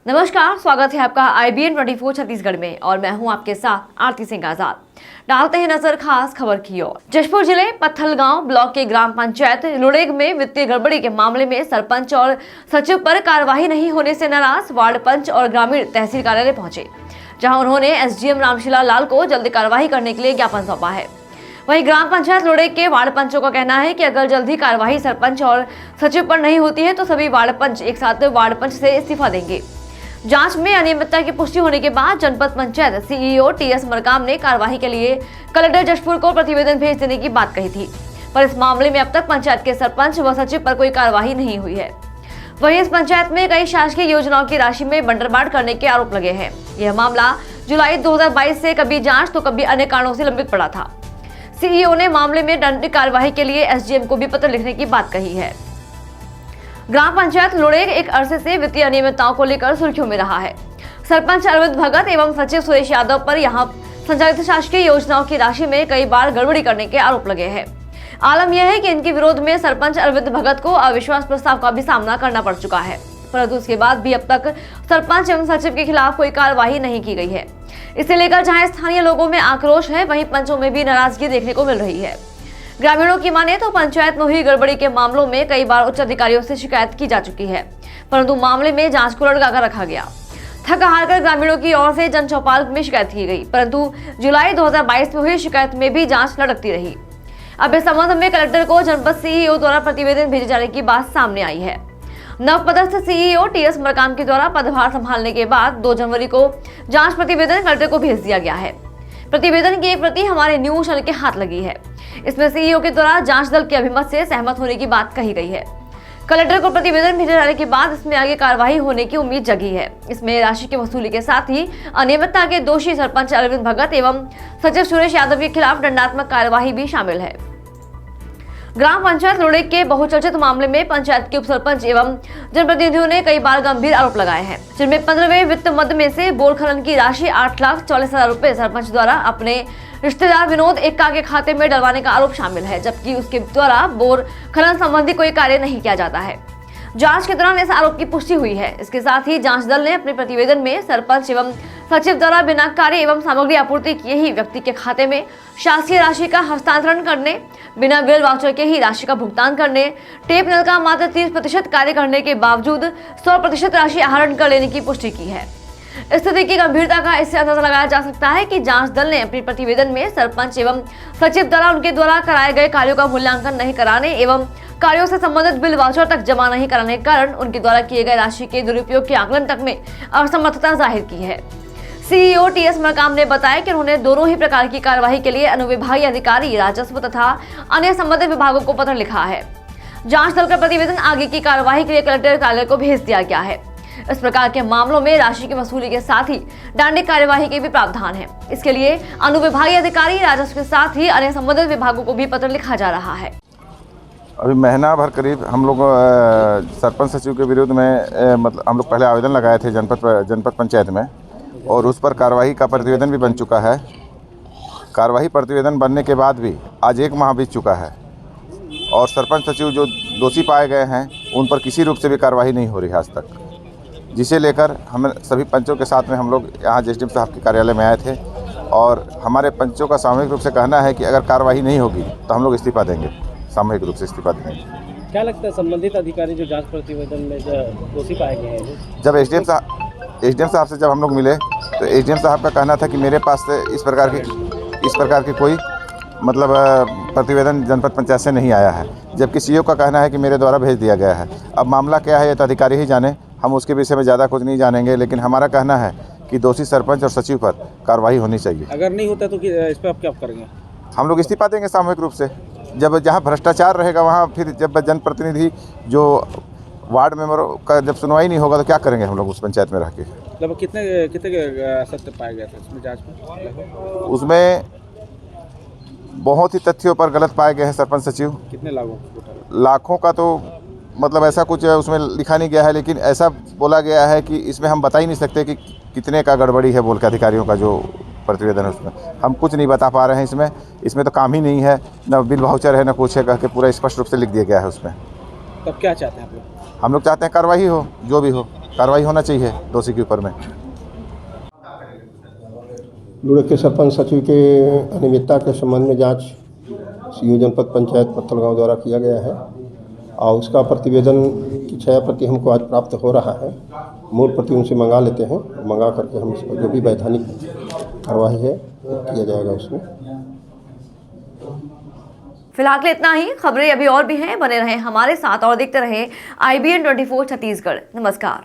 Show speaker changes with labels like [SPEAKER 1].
[SPEAKER 1] नमस्कार, स्वागत है आपका IBN 24 छत्तीसगढ़ में और मैं हूं आपके साथ आरती सिंह आजाद। डालते हैं नजर खास खबर की ओर। जशपुर जिले पत्थलगांव ब्लॉक के ग्राम पंचायत लुड़ेग में वित्तीय गड़बड़ी के मामले में सरपंच और सचिव पर कार्रवाई नहीं होने से नाराज वार्ड पंच और ग्रामीण तहसील कार्यालय पहुंचे, जहां उन्होंने SDM रामशिला लाल को जल्दी कार्रवाई करने के लिए ज्ञापन सौंपा है। वहीं ग्राम पंचायत लुड़ेग के वार्ड पंचों का कहना है कि अगर जल्दी कार्रवाई सरपंच और सचिव पर नहीं होती है तो सभी वार्ड पंच एक साथ वार्ड पंच से इस्तीफा देंगे। जांच में अनियमितता की पुष्टि होने के बाद जनपद पंचायत CEO TS मरकाम ने कार्रवाई के लिए कलेक्टर जशपुर को प्रतिवेदन भेज देने की बात कही थी, पर इस मामले में अब तक पंचायत के सरपंच व सचिव पर कोई कार्रवाई नहीं हुई है। वहीं इस पंचायत में कई शासकीय योजनाओं की राशि में बंटरबांट करने के आरोप लगे हैं। यह मामला जुलाई 2022 से कभी जांच तो कभी अन्य कारणों से लंबित पड़ा था। CEO ने मामले में दंडित कार्यवाही के लिए SDM को भी पत्र लिखने की बात कही है। ग्राम पंचायत लुड़ेग एक अरसे से वित्तीय अनियमितताओं को लेकर सुर्खियों में रहा है। सरपंच अरविंद भगत एवं सचिव सुरेश यादव पर यहां संचालित शासकीय योजनाओं की राशि में कई बार गड़बड़ी करने के आरोप लगे हैं। आलम यह है कि इनके विरोध में सरपंच अरविंद भगत को अविश्वास प्रस्ताव का भी सामना करना पड़ चुका है, परंतु उसके बाद भी अब तक सरपंच एवं सचिव के खिलाफ कोई कार्रवाई नहीं की गई है। इसे लेकर जहाँ स्थानीय लोगों में आक्रोश है, वहीं पंचों में भी नाराजगी देखने को मिल रही है। ग्रामीणों की माने तो पंचायत में हुई गड़बड़ी के मामलों में कई बार उच्च अधिकारियों से शिकायत की जा चुकी है, परंतु मामले में जांच को लटकाकर रखा गया। थक हार कर ग्रामीणों की ओर से जन चौपाल में शिकायत की गई, परंतु जुलाई 2022 में हुई शिकायत में भी जांच लटकती रही। अब इस संबंध में कलेक्टर को जनपद CEO द्वारा प्रतिवेदन भेजे जाने की बात सामने आई है। नवपदस्थ CEO TS मरकाम के द्वारा पदभार संभालने के बाद 2 जनवरी को जांच प्रतिवेदन कलेक्टर को भेज दिया गया है। प्रतिवेदन की एक प्रति हमारे न्यूज चैनल के हाथ लगी है। इसमें CEO के द्वारा जांच दल के अभिमत से सहमत होने की बात कही गई है। कलेक्टर को प्रतिवेदन भेजे जाने के बाद इसमें आगे कार्रवाई होने की उम्मीद जगी है। इसमें राशि की वसूली के साथ ही अनियमितता के दोषी सरपंच अरविंद भगत एवं सचिव सुरेश यादव के खिलाफ दंडात्मक कार्यवाही भी शामिल है। ग्राम पंचायत लुड़ेग के बहुचर्चित मामले में पंचायत के उप सरपंच एवं जनप्रतिनिधियों ने कई बार गंभीर आरोप लगाए हैं, जिनमें 15वें वित्त मद में से बोर खनन की राशि 8,40,000 रुपए सरपंच द्वारा अपने रिश्तेदार विनोद एक्का के खाते में डलवाने का आरोप शामिल है, जबकि उसके द्वारा बोर खनन संबंधी कोई कार्य नहीं किया जाता है। जांच के दौरान इस आरोप की पुष्टि हुई है। इसके साथ ही जांच दल ने अपने प्रतिवेदन में सरपंच एवं सचिव द्वारा बिना कार्य एवं सामग्री आपूर्ति किए ही व्यक्ति के खाते में शासकीय राशि का हस्तांतरण करने, बिना बिल वाउचर के ही राशि का भुगतान करने, टेप नल का मात्र 30% कार्य करने के बावजूद 100% राशि आहरण कर लेने की पुष्टि की है। स्थिति की गंभीरता का इससे अंदाजा लगाया जा सकता है कि जांच दल ने अपने प्रतिवेदन में सरपंच एवं सचिव द्वारा उनके द्वारा कराए गए कार्यों का मूल्यांकन नहीं कराने एवं कार्यों से संबंधित बिल वाउचर तक जमा नहीं कराने के कारण उनके द्वारा किए गए राशि के दुरुपयोग के आकलन तक में असमर्थता जाहिर की है। CEO TS मरकाम ने बताया कि उन्होंने दोनों ही प्रकार की कार्यवाही के लिए अनुविभागीय अधिकारी, राजस्व तथा अन्य संबंधित विभागों को पत्र लिखा है। जांच दल का प्रतिवेदन आगे की कार्यवाही के लिए कलेक्टर कार्यालय को भेज दिया गया है। इस प्रकार के मामलों में राशि की वसूली के साथ ही दंडित कार्यवाही के भी प्रावधान है। इसके लिए अनुविभागीय अधिकारी, राजस्व के साथ ही अन्य संबंधित विभागों को भी पत्र लिखा जा रहा है।
[SPEAKER 2] अभी महीना भर करीब हम लोग सरपंच सचिव के विरुद्ध में मतलब हम लोग पहले आवेदन लगाए थे जनपद पंचायत में, और उस पर कार्रवाई का प्रतिवेदन भी बन चुका है। कार्रवाई प्रतिवेदन बनने के बाद भी आज 1 माह बीत चुका है और सरपंच सचिव जो दोषी पाए गए हैं उन पर किसी रूप से भी कार्रवाई नहीं हो रही है आज तक, जिसे लेकर हम सभी पंचों के साथ में हम लोग यहाँ SDM साहब के कार्यालय में आए थे और हमारे पंचों का सामूहिक रूप से कहना है कि अगर कार्रवाई नहीं होगी तो हम लोग इस्तीफा देंगे, सामूहिक रूप से इस्तीफा देंगे।
[SPEAKER 3] क्या लगता है संबंधित अधिकारी जो जांच प्रतिवेदन में दोषी पाए गए हैं, जब
[SPEAKER 2] SDM साहब से जब हम लोग मिले तो SDM साहब का कहना था कि मेरे पास से इस प्रकार की कोई मतलब प्रतिवेदन जनपद पंचायत से नहीं आया है, जबकि CEO का कहना है कि मेरे द्वारा भेज दिया गया है। अब मामला क्या है ये तो अधिकारी ही जाने, हम उसके विषय में ज़्यादा कुछ नहीं जानेंगे, लेकिन हमारा कहना है कि दोषी सरपंच और सचिव पर कार्रवाई होनी चाहिए।
[SPEAKER 3] अगर नहीं होता तो इस पर आप क्या करेंगे?
[SPEAKER 2] हम लोग इस्तीफा देंगे सामूहिक रूप से। जब जहाँ भ्रष्टाचार रहेगा वहाँ फिर जब जनप्रतिनिधि जो वार्ड मेंबर का जब सुनवाई नहीं होगा तो क्या करेंगे हम लोग उस पंचायत में रह के।
[SPEAKER 3] मतलब कितने सत्य पाए गए थे उसमें जांच में?
[SPEAKER 2] उसमें बहुत ही तथ्यों पर गलत पाए गए हैं सरपंच सचिव।
[SPEAKER 3] कितने
[SPEAKER 2] लाखों का तो मतलब ऐसा कुछ उसमें लिखा नहीं गया है, लेकिन ऐसा बोला गया है कि इसमें हम बता ही नहीं सकते कि कितने का गड़बड़ी है बोल के अधिकारियों का जो प्रतिवेदन है उसमें हम कुछ नहीं बता पा रहे हैं। इसमें तो काम ही नहीं है, न बिल वाउचर है न कुछ है, कह के पूरा स्पष्ट रूप से लिख दिया गया है उसमें।
[SPEAKER 3] तब क्या चाहते हैं आप लोग?
[SPEAKER 2] हम लोग चाहते हैं कार्रवाई हो, जो भी हो। कार्रवाई होना चाहिए दोषी के ऊपर में।
[SPEAKER 4] लुड़ेग के सरपंच सचिव के अनियमितता के संबंध में जांच सीयू जनपद पंचायत पत्थलगांव द्वारा किया गया है और उसका प्रतिवेदन की 6 प्रति हमको आज प्राप्त हो रहा है। मूल प्रति उनसे मंगा लेते हैं, मंगा करके हम इस पर जो भी वैधानिक कार्रवाई है किया जाएगा उसमें।
[SPEAKER 1] फिलहाल के लिए इतना ही। खबरें अभी और भी हैं, बने रहें हमारे साथ और देखते रहें IBN 24 छत्तीसगढ़। नमस्कार।